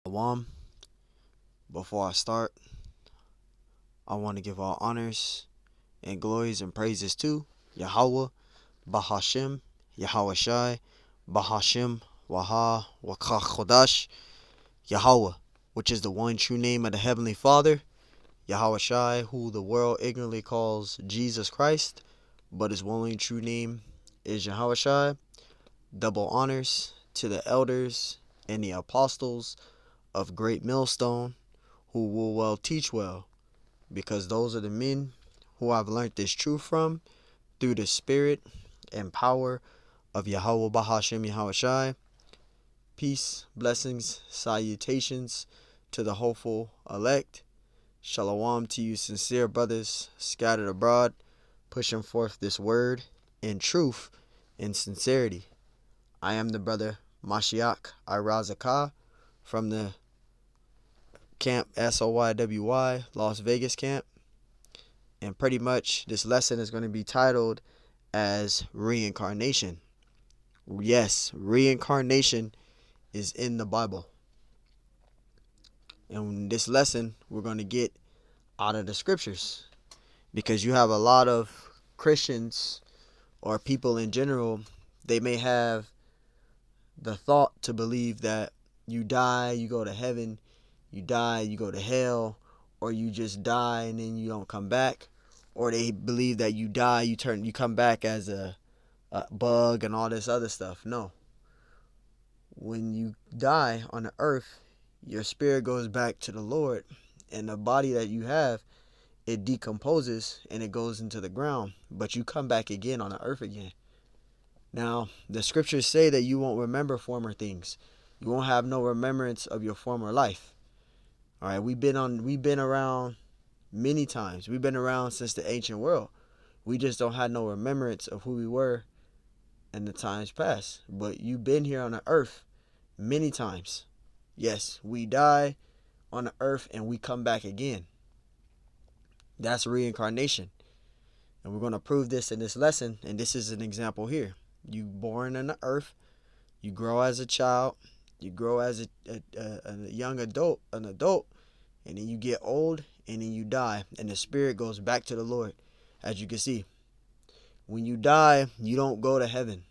Awam, before I start, I want to give all honors and glories and praises to Yahweh, Bahashim, Yahweh Shai, Bahashim, Waha, Wakah Chodash, Yahweh, which is the one true name of the Heavenly Father, Yahweh Shai, who the world ignorantly calls Jesus Christ, but his only true name is Yahweh Shai. Double honors to the elders and the apostles of Great Millstone, who will well teach well, because those are the men who I've learned this truth from through the spirit and power of Yahweh Bahashim Yahweh Shai. Peace, blessings, salutations to the hopeful elect. Shalom to you sincere brothers scattered abroad, pushing forth this word in truth and sincerity. I am the brother Mashiach Irazakah from the camp SOYWY, Las Vegas camp. And pretty much this lesson is going to be titled as Reincarnation. Yes, reincarnation is in the Bible. And this lesson we're going to get out of the scriptures, because you have a lot of Christians or people in general, they may have the thought to believe that you die, you go to heaven, you die, you go to hell, or you just die and then you don't come back, or they believe that you die, you come back as a bug and all this other stuff. No. When you die on the earth, your spirit goes back to the Lord, and the body that you have, it decomposes and it goes into the ground, but you come back again on the earth again. Now, the scriptures say that you won't remember former things. You won't have no remembrance of your former life. All right, we've been around many times. We've been around since the ancient world. We just don't have no remembrance of who we were in the times past. But you've been here on the earth many times. Yes, we die on the earth and we come back again. That's reincarnation. And we're going to prove this in this lesson. And this is an example here. You born on the earth. You grow as a child. You grow as a young adult, and then you get old, and then you die, and the spirit goes back to the Lord. As you can see, when you die, you don't go to heaven.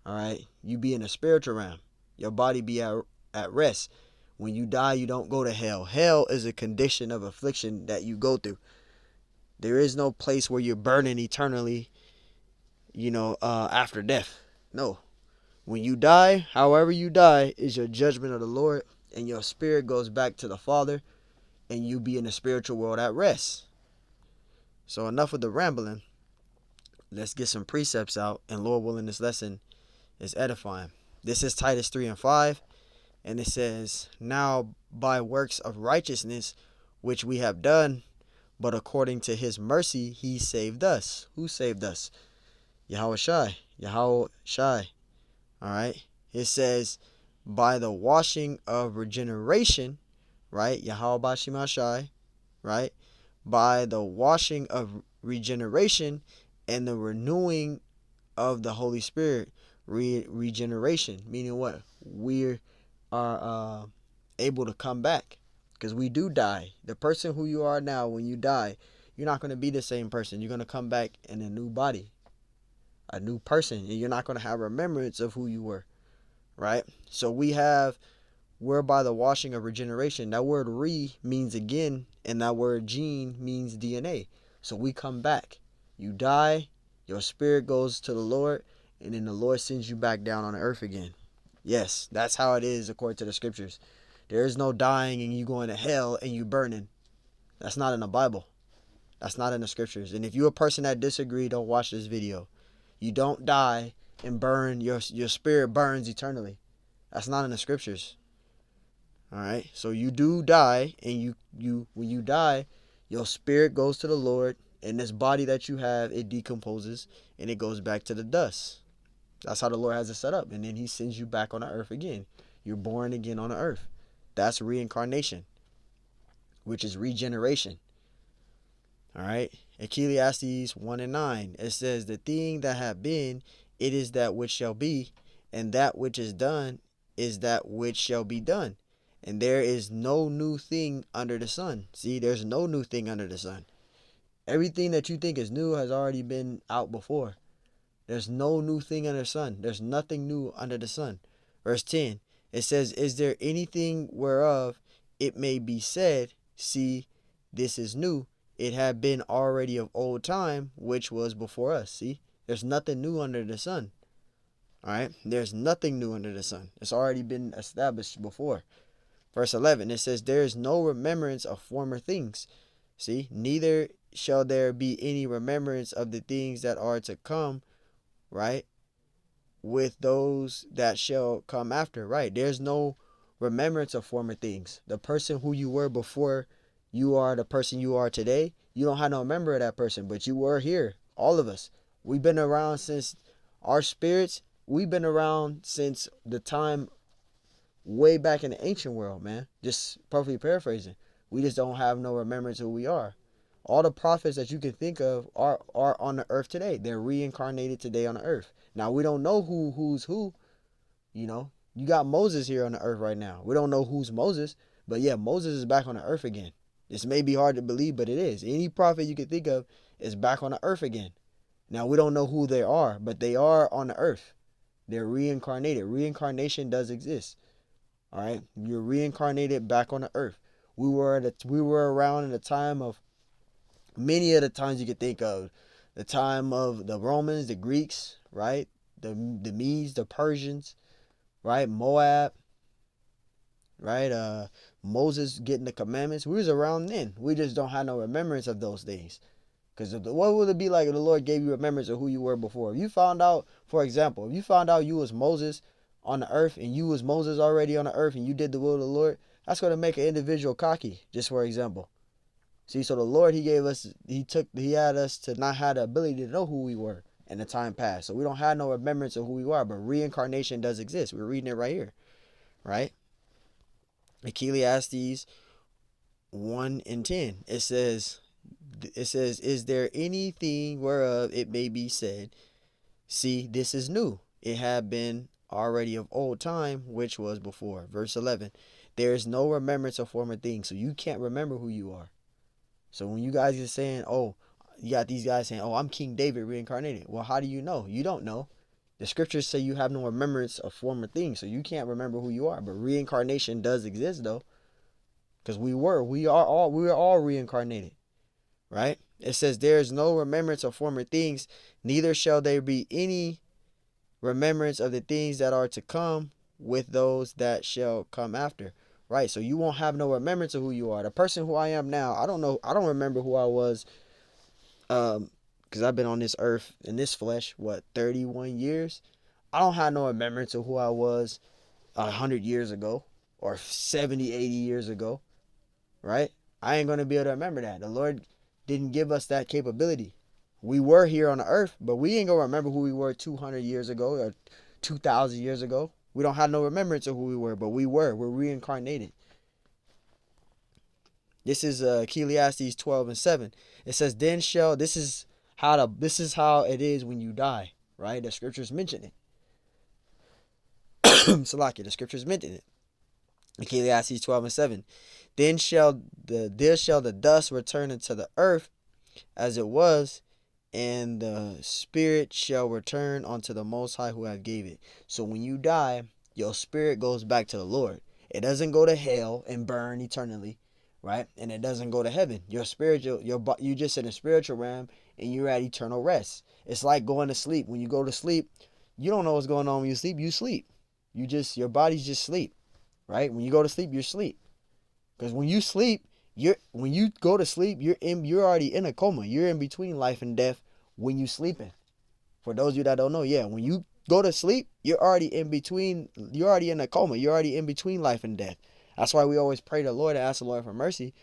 All right, you be in a spiritual realm. Your body be at rest. When you die, you don't go to hell. Hell is a condition of affliction that you go through. There is no place where you're burning eternally, after death. No. When you die, however you die, is your judgment of the Lord, and your spirit goes back to the Father, and you be in the spiritual world at rest. So enough with the rambling. Let's get some precepts out, and Lord willing, this lesson is edifying. This is Titus 3 and 5, and it says, "Now by works of righteousness, which we have done, but according to his mercy, he saved us." Who saved us? Yahweh Shai. Yahweh Shai. All right. It says, by the washing of regeneration, right? Yahweh Bashim Shai, right? By the washing of regeneration and the renewing of the Holy Spirit. Regeneration, meaning what? We are able to come back, because we do die. The person who you are now, when you die, you're not going to be the same person. You're going to come back in a new body, a new person, and you're not going to have remembrance of who you were, right? So we're by the washing of regeneration. That word re means again, and that word gene means DNA. So we come back. You die, your spirit goes to the Lord, and then the Lord sends you back down on the earth again. Yes, that's how it is according to the scriptures. There is no dying and you going to hell and you burning. That's not in the Bible. That's not in the scriptures. And if you're a person that disagree, don't watch this video. You don't die and burn, your spirit burns eternally. That's not in the scriptures. All right? So you do die, and you when you die, your spirit goes to the Lord, and this body that you have, it decomposes and it goes back to the dust. That's how the Lord has it set up. And then he sends you back on the earth again. You're born again on the earth. That's reincarnation, which is regeneration. All right. Ecclesiastes 1 and 9. It says, "The thing that hath been, it is that which shall be, and that which is done is that which shall be done. And there is no new thing under the sun. See, there's no new thing under the sun. Everything that you think is new has already been out before. There's no new thing under the sun. There's nothing new under the sun. Verse 10, it says, is there anything whereof it may be said, see, this is new? It had been already of old time, which was before us. See, there's nothing new under the sun. All right, there's nothing new under the sun. It's already been established before. Verse 11, it says, there is no remembrance of former things. See, neither shall there be any remembrance of the things that are to come, right, with those that shall come after, right? There's no remembrance of former things. The person who you were before you are the person you are today, you don't have no memory of that person, but you were here. All of us. We've been around since our spirits, we've been around since the time way back in the ancient world, man. Just perfectly paraphrasing. We just don't have no remembrance of who we are. All the prophets that you can think of are on the earth today. They're reincarnated today on the earth. Now, we don't know who's who. You know, you got Moses here on the earth right now. We don't know who's Moses, but yeah, Moses is back on the earth again. This may be hard to believe, but it is. Any prophet you can think of is back on the earth again. Now, we don't know who they are, but they are on the earth. They're reincarnated. Reincarnation does exist. All right, you're reincarnated back on the earth. We were around in the time of many of the times you could think of, the time of the Romans, the Greeks, right? The Medes, the Persians, right? Moab, right? Moses getting the commandments. We was around then. We just don't have no remembrance of those things. Because what would it be like if the Lord gave you remembrance of who you were before? If you found out, for example, if you found out you was Moses on the earth and you was Moses already on the earth and you did the will of the Lord, that's going to make an individual cocky, just for example. See, so the Lord, he had us to not have the ability to know who we were in the time past. So we don't have no remembrance of who we are, but reincarnation does exist. We're reading it right here, right? Ecclesiastes 1 and 10. It says, is there anything whereof it may be said, see, this is new? It had been already of old time, which was before. Verse 11, there is no remembrance of former things. So you can't remember who you are. So when you guys are saying, oh, you got these guys saying, oh, I'm King David reincarnated. Well, how do you know? You don't know. The scriptures say you have no remembrance of former things, so you can't remember who you are. But reincarnation does exist, though, because we are all reincarnated, right? It says there is no remembrance of former things, neither shall there be any remembrance of the things that are to come with those that shall come after. Right, so you won't have no remembrance of who you are. The person who I am now, I don't know. I don't remember who I was, because I've been on this earth in this flesh, 31 years. I don't have no remembrance of who I was 100 years ago or 70, 80 years ago. Right, I ain't gonna be able to remember that. The Lord didn't give us that capability. We were here on the earth, but we ain't gonna remember who we were 200 years ago or 2,000 years ago. We don't have no remembrance of who we were, but we're reincarnated. This is Ecclesiastes 12 and 7. It says, this is how it is when you die, right? The scriptures mention it. Salaki, the scriptures mention it. Ecclesiastes 12 and 7. Then shall the dust return into the earth as it was, and the spirit shall return unto the Most High who hath gave it. So when you die, your spirit goes back to the Lord. It doesn't go to hell and burn eternally, right? And it doesn't go to heaven. You're just in a spiritual realm and you're at eternal rest. It's like going to sleep. When you go to sleep, you don't know what's going on when you sleep. You sleep. Your body's just sleep, right? When you go to sleep, you're asleep. Because when you sleep, when you go to sleep, you're already in a coma. You're in between life and death when you sleeping. For those of you that don't know, yeah, when you go to sleep, you're already in between. You're already in a coma. You're already in between life and death. That's why we always pray to the Lord and ask the Lord for mercy,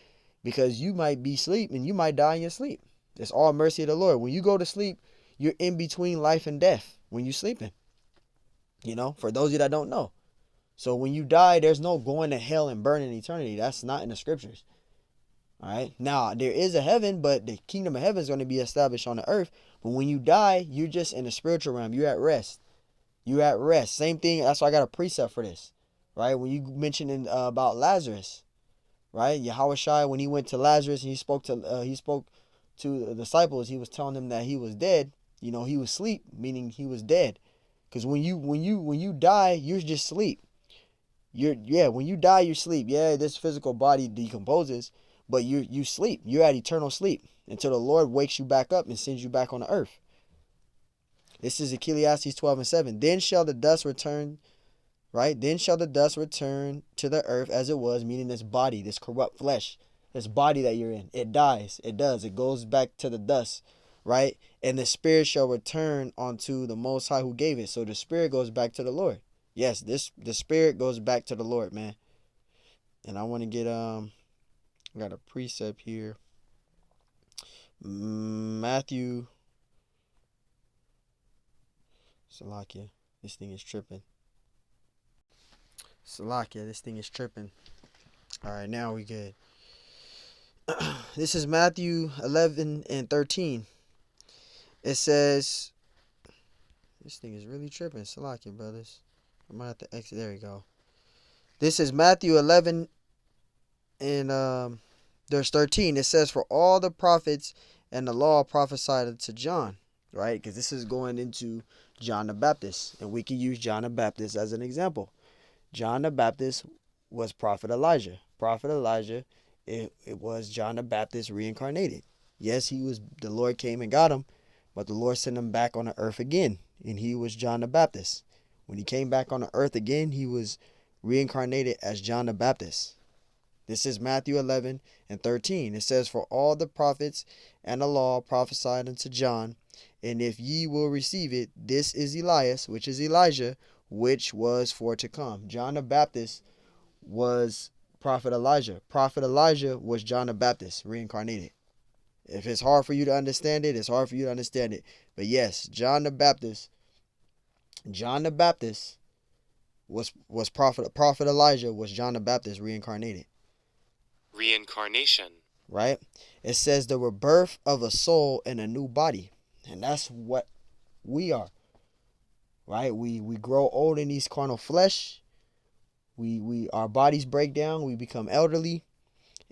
because you might be asleep and you might die in your sleep. It's all mercy of the Lord. When you go to sleep, you're in between life and death when you're sleeping. You know, for those of you that don't know. So when you die, there's no going to hell and burning eternity. That's not in the scriptures. All right. Now, there is a heaven, but the kingdom of heaven is going to be established on the earth. But when you die, you're just in the spiritual realm. You're at rest. You're at rest. Same thing. That's why I got a precept for this. right? When you mentioned about Lazarus, right? Yahushua, when he went to Lazarus and he spoke to the disciples, he was telling them that he was dead. He was asleep, meaning he was dead. Because when you die, you're just sleep. When you die, you sleep. Yeah, this physical body decomposes, but you sleep. You're at eternal sleep until the Lord wakes you back up and sends you back on the earth. This is Ecclesiastes 12:7. Then shall the dust return, right? Then shall the dust return to the earth as it was, meaning this body, this corrupt flesh, this body that you're in. It dies. It does. It goes back to the dust, right? And the spirit shall return unto the Most High who gave it. So the spirit goes back to the Lord. Yes, the spirit goes back to the Lord, man. And I want to get I got a precept here. Matthew. Salakia. This thing is tripping. Salakia, this thing is tripping. All right, now we good. This is Matthew 11 and 13. It says, this thing is really tripping. Salakia, brothers. I might have to exit. There we go. This is Matthew 11 and there's 13. It says, for all the prophets and the law prophesied to John, right? Because this is going into John the Baptist, and we can use John the Baptist as an example. John the Baptist was Prophet Elijah. Prophet Elijah, it was John the Baptist reincarnated. Yes, the Lord came and got him, but the Lord sent him back on the earth again, and he was John the Baptist. When he came back on the earth again, he was reincarnated as John the Baptist. This is Matthew 11 and 13. It says, for all the prophets and the law prophesied unto John, and if ye will receive it, this is Elias, which is Elijah, which was for to come. John the Baptist was Prophet Elijah. Prophet Elijah was John the Baptist reincarnated. If it's hard for you to understand it, it's hard for you to understand it. But yes, John the Baptist was Prophet Elijah was John the Baptist reincarnated. Reincarnation. Right? It says the rebirth of a soul in a new body. And that's what we are. Right? We grow old in these carnal flesh. Our bodies break down, we become elderly,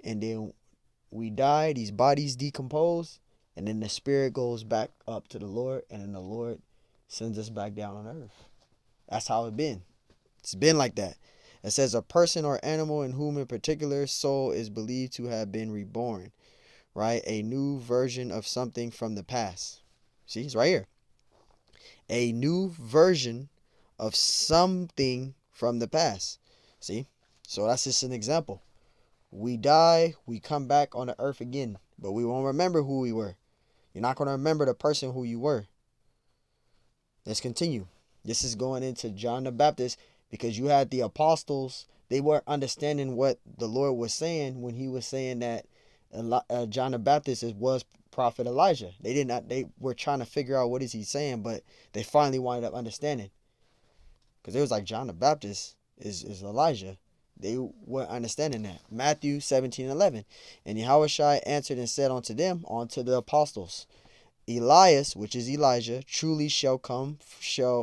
and then we die, these bodies decompose, and then the spirit goes back up to the Lord, and then the Lord sends us back down on earth. That's how it's been. It's been like that. It says a person or animal in whom a particular soul is believed to have been reborn, right? A new version of something from the past. See, it's right here. A new version of something from the past. See? So that's just an example. We die, we come back on the earth again, but we won't remember who we were. You're not going to remember the person who you were. Let's continue. This is going into John the Baptist because you had the apostles. They weren't understanding what the Lord was saying when he was saying that John the Baptist was Prophet Elijah. They were trying to figure out what is he saying, but they finally wound up understanding. Because it was like John the Baptist is Elijah. They weren't understanding that. Matthew 17:11. And Yahushua answered and said unto them, unto the apostles, Elias, which is Elijah, truly shall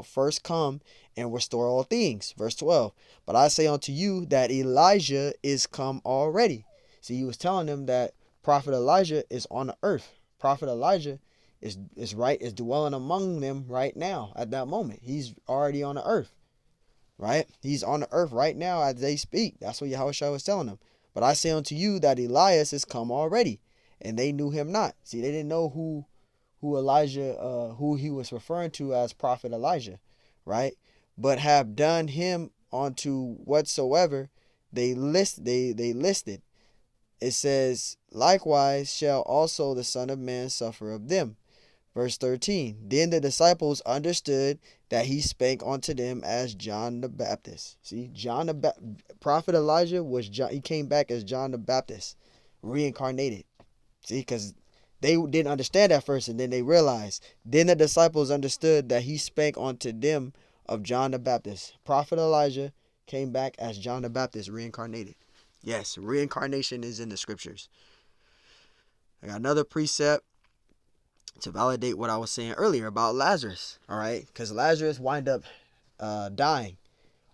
first come and restore all things. Verse 12. But I say unto you that Elijah is come already. See, he was telling them that Prophet Elijah is on the earth. Prophet Elijah is dwelling among them right now at that moment. He's already on the earth. Right? He's on the earth right now as they speak. That's what Yahushua was telling them. But I say unto you that Elias is come already, and they knew him not. See, they didn't know who Elijah, who he was referring to as Prophet Elijah, right? But have done him unto whatsoever they listed. It says, likewise shall also the Son of Man suffer of them. Verse 13. Then the disciples understood that he spake unto them as John the Baptist. See, Prophet Elijah was John. He came back as John the Baptist, reincarnated. See, because they didn't understand at first, and then they realized. Then the disciples understood that he spake unto them of John the Baptist. Prophet Elijah came back as John the Baptist, reincarnated. Yes, reincarnation is in the scriptures. I got another precept to validate what I was saying earlier about Lazarus. All right, because Lazarus wind up dying.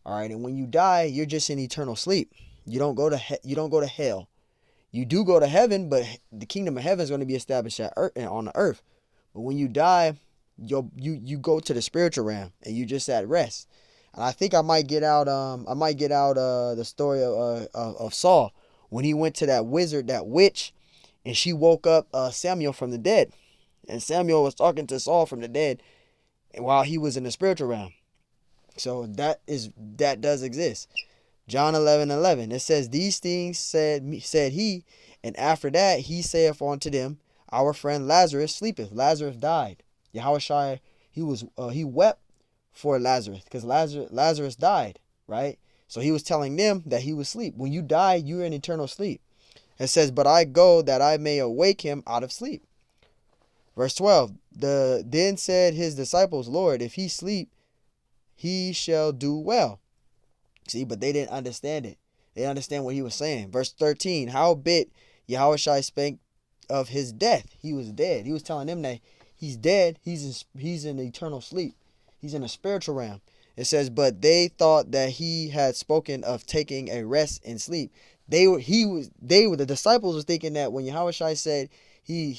All right, and when you die, you're just in eternal sleep. You don't go to you don't go to hell. You do go to heaven, but the kingdom of heaven is going to be established at earth, on the earth. But when you die, you go to the spiritual realm and you just at rest. And I think I might get out the story of Saul when he went to that wizard, that witch, and she woke up Samuel from the dead. And Samuel was talking to Saul from the dead while he was in the spiritual realm. So that does exist. John 11:11. It says, "These things said he, and after that he saith unto them, Our friend Lazarus sleepeth." Lazarus died. Yahushua, he wept for Lazarus because Lazarus died, right? So he was telling them that he was asleep. When you die, you're in eternal sleep. It says, "But I go that I may awake him out of sleep." Verse 12. Then said his disciples, "Lord, if he sleep, he shall do well." See, but they didn't understand it. They didn't understand what he was saying. Verse 13. Howbeit Yahushua spake of his death. He was dead. He was telling them that he's dead. He's in eternal sleep. He's in a spiritual realm. It says, "But they thought that he had spoken of taking a rest and sleep." The disciples was thinking that when Yahushua said he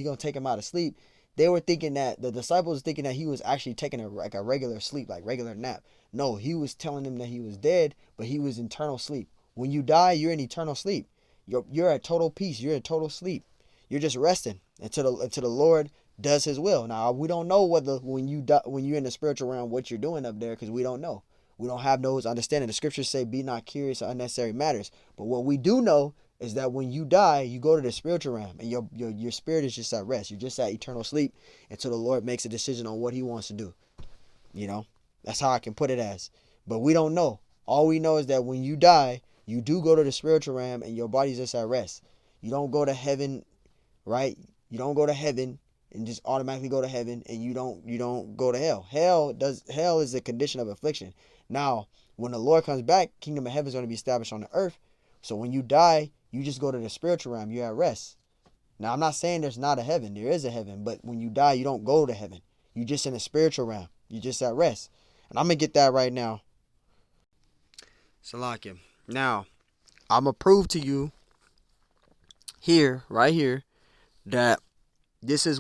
gonna take him out of sleep, they were thinking that the disciples was thinking that he was actually taking a regular sleep, like regular nap. No, he was telling them that he was dead, but he was in eternal sleep. When you die, you're in eternal sleep. You're at total peace. You're in total sleep. You're just resting until the Lord does His will. Now we don't know whether when you're in the spiritual realm what you're doing up there, because we don't know. We don't have those understanding. The scriptures say, "Be not curious of unnecessary matters." But what we do know is that when you die, you go to the spiritual realm, and your spirit is just at rest. You're just at eternal sleep until the Lord makes a decision on what He wants to do. You know, that's how I can put it as. But we don't know. All we know is that when you die, you do go to the spiritual realm, and your body's just at rest. You don't go to heaven, right? You don't go to heaven and just automatically go to heaven, and you don't go to hell. Hell is a condition of affliction. Now, when the Lord comes back, kingdom of heaven is going to be established on the earth. So when you die, you just go to the spiritual realm. You're at rest. Now, I'm not saying there's not a heaven. There is a heaven. But when you die, you don't go to heaven. You're just in the spiritual realm. You're just at rest. And I'm going to get that right now. Salakim. Now, I'm going to prove to you here, right here, that this is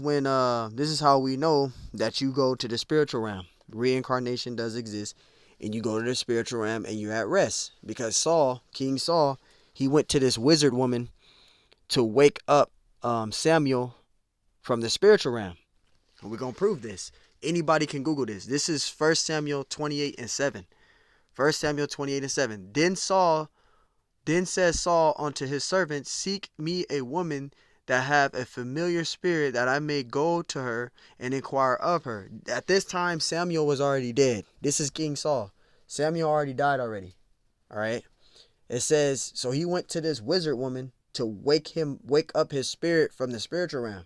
how we know that you go to the spiritual realm. Reincarnation does exist. And you go to the spiritual realm and you're at rest. Because King Saul, he went to this wizard woman to wake up Samuel from the spiritual realm. And we're going to prove this. Anybody can Google this. This is 1 Samuel 28:7. 1 Samuel 28:7. Then says Saul unto his servants, Seek me a woman that have a familiar spirit, that I may go to her and inquire of her. At this time, Samuel was already dead. This is King Saul. Samuel already died already. All right. It says, so he went to this wizard woman to wake up his spirit from the spiritual realm.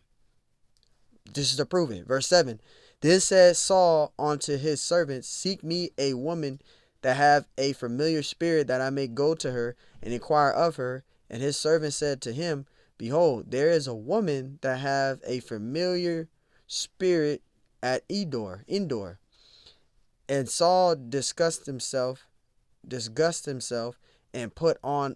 This is to prove it. Verse 7. Then said Saul unto his servants, Seek me a woman that have a familiar spirit, that I may go to her and inquire of her. And his servant said to him, Behold, there is a woman that have a familiar spirit at Endor. And Saul disgusted himself, and put on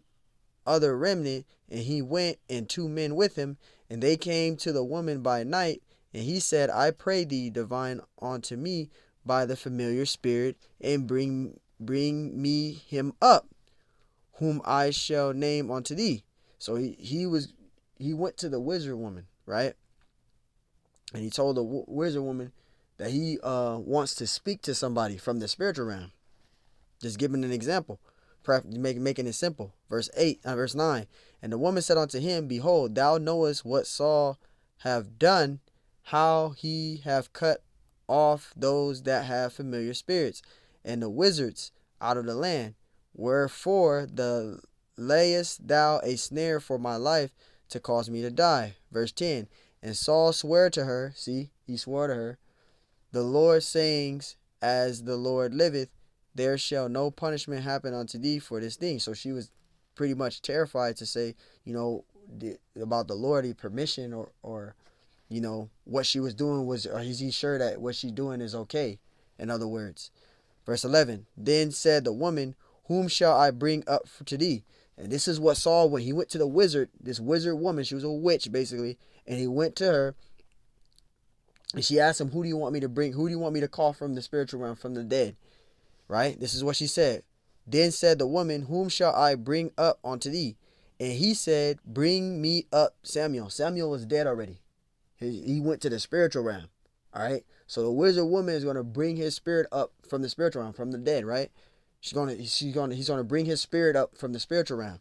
other remnant, and he went, and 2 men with him, and they came to the woman by night, and he said, I pray thee, divine unto me by the familiar spirit, and bring me him up, whom I shall name unto thee. So he went to the wizard woman, right? And he told the wizard woman that he wants to speak to somebody from the spiritual realm. Just giving an example, making it simple. Verse 9. And the woman said unto him, Behold, thou knowest what Saul have done, how he have cut off those that have familiar spirits, and the wizards out of the land. Wherefore layest thou a snare for my life, to cause me to die. Verse 10. And Saul swore to her, see, he swore to her, the Lord sayings, as the Lord liveth, there shall no punishment happen unto thee for this thing. So she was pretty much terrified to say, about the Lord, permission, or what she was doing was, or is he sure that what she's doing is okay? In other words. Verse 11, then said the woman, whom shall I bring up to thee? And this is what Saul, when he went to the wizard, this wizard woman, she was a witch basically, and he went to her, and she asked him, who do you want me to bring? Who do you want me to call from the spiritual realm, from the dead? Right? This is what she said. Then said the woman, whom shall I bring up unto thee? And he said, bring me up Samuel. Samuel was dead already. He went to the spiritual realm. All right. So the wizard woman is going to bring his spirit up from the spiritual realm, from the dead, right? He's going to bring his spirit up from the spiritual realm.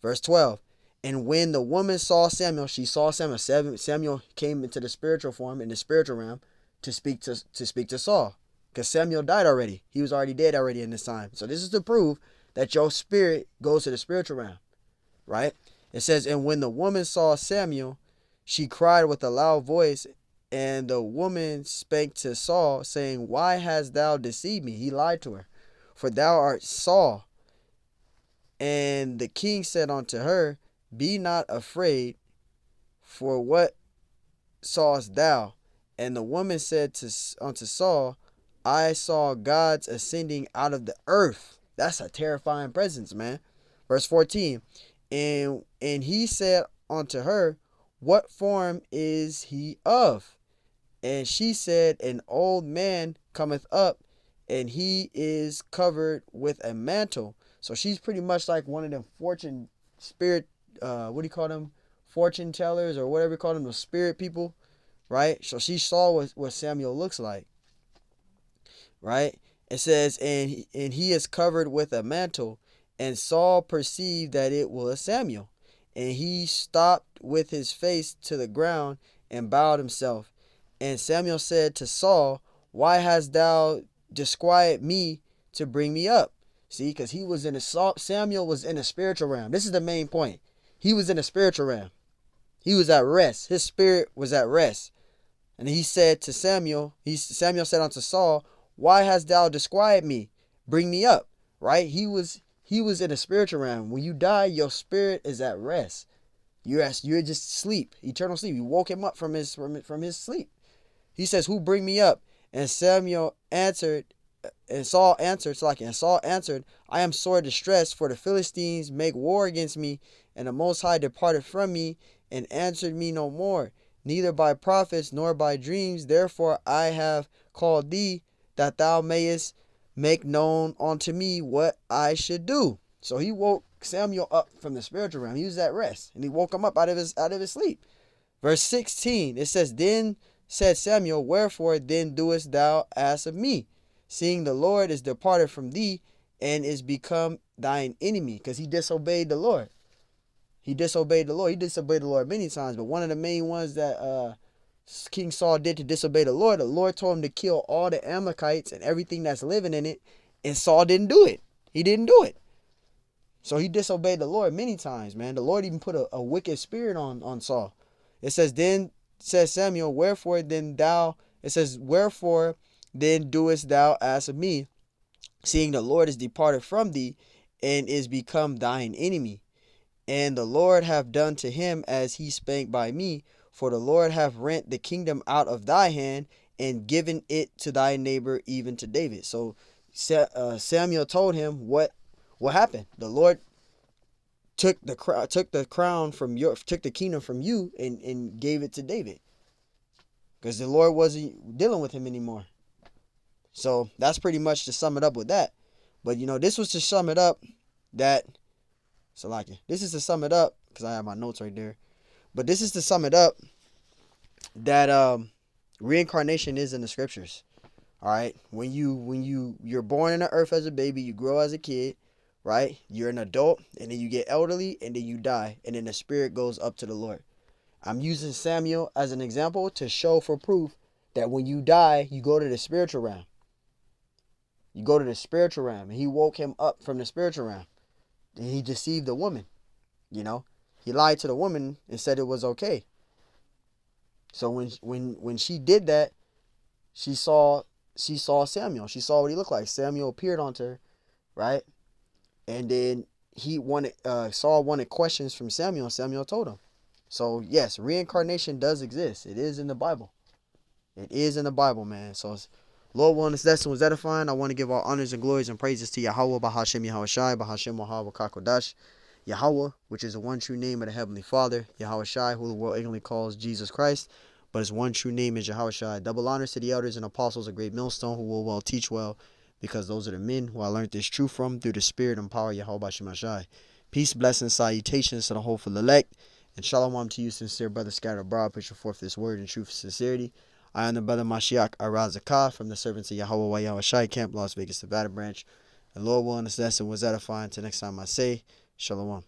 Verse 12. And when the woman saw Samuel, she saw Samuel. Samuel came into the spiritual form, in the spiritual realm, to speak to Saul. Because Samuel died already. He was already dead already in this time. So this is to prove that your spirit goes to the spiritual realm. Right? It says, and when the woman saw Samuel, she cried with a loud voice, and the woman spake to Saul, saying, why hast thou deceived me? He lied to her. For thou art Saul. And the king said unto her, be not afraid, for what sawest thou? And the woman said unto Saul, I saw gods ascending out of the earth. That's a terrifying presence, man. Verse 14. And he said unto her, what form is he of? And she said, an old man cometh up, and he is covered with a mantle. So she's pretty much like one of them fortune spirit, what do you call them? Fortune tellers, or whatever you call them, the spirit people, right? So she saw what Samuel looks like, right? It says, and he is covered with a mantle, and Saul perceived that it was Samuel. And he stopped with his face to the ground and bowed himself. And Samuel said to Saul, why hast thou disquieted me to bring me up? See, because Samuel was in a spiritual realm. This is the main point. He was in a spiritual realm. He was at rest. His spirit was at rest. And he said to Samuel said unto Saul, why hast thou disquieted me? Bring me up. Right? He was in a spiritual realm. When you die, your spirit is at rest. You're just asleep, eternal sleep. You woke him up from his sleep. He says, who bring me up? And Saul answered, I am sore distressed, for the Philistines make war against me, and the Most High departed from me, and answered me no more, neither by prophets nor by dreams. Therefore I have called thee, that thou mayest make known unto me what I should do. So he woke Samuel up from the spiritual realm. He was at rest, and he woke him up out of his sleep. Verse 16, it says, then said Samuel, wherefore then doest thou ask of me, seeing the Lord is departed from thee, and is become thine enemy? Because he disobeyed the Lord. He disobeyed the Lord many times, but one of the main ones that King Saul did to disobey the Lord told him to kill all the Amalekites and everything that's living in it, and Saul didn't do it. He didn't do it. So he disobeyed the Lord many times, man. The Lord even put a wicked spirit on Saul. It says, then says Samuel, wherefore then doest thou ask of me, seeing the Lord is departed from thee, and is become thine enemy? And the Lord hath done to him as he spake by me, for the Lord hath rent the kingdom out of thy hand, and given it to thy neighbor, even to David. So Samuel told him what happened. The Lord took the kingdom from you, and gave it to David, because the Lord wasn't dealing with him anymore. So that's pretty much to sum it up with that. But this was to sum it up that this is to sum it up, because I have my notes right there. But this is to sum it up that reincarnation is in the scriptures. All right, when you're born in the earth as a baby, you grow as a kid, right? You're an adult, and then you get elderly, and then you die, and then the spirit goes up to the Lord. I'm using Samuel as an example to show for proof that when you die, you go to the spiritual realm. You go to the spiritual realm, and he woke him up from the spiritual realm. And he deceived the woman. He lied to the woman and said it was okay. So when she did that, she saw Samuel. She saw what he looked like. Samuel appeared onto her, right? And then Saul wanted questions from Samuel. Samuel told him. So yes, reincarnation does exist. It is in the Bible. It is in the Bible, man. So Lord willing, this lesson was edifying. I want to give all honors and glories and praises to Yahweh, Bahashem Yahweh Shai, Bahashem Wahab Kakodash. Yahweh, which is the one true name of the Heavenly Father, Yahweh Shai, who the world ignorantly calls Jesus Christ, but his one true name is Yahweh Shai. Double honors to the elders and apostles of great millstone, who will well teach well, because those are the men who I learned this truth from through the spirit and power of Yahweh Bashem Shai. Peace, blessings, salutations to the hopeful elect, and shalom to you, sincere brother scattered abroad, pushing forth this word in truth and sincerity. I am the brother Mashiach Arazakah from the servants of Yahweh Yahweh Shai Camp, Las Vegas, Nevada branch. And Lord willing, this lesson was edifying. Till next time I say, shalom.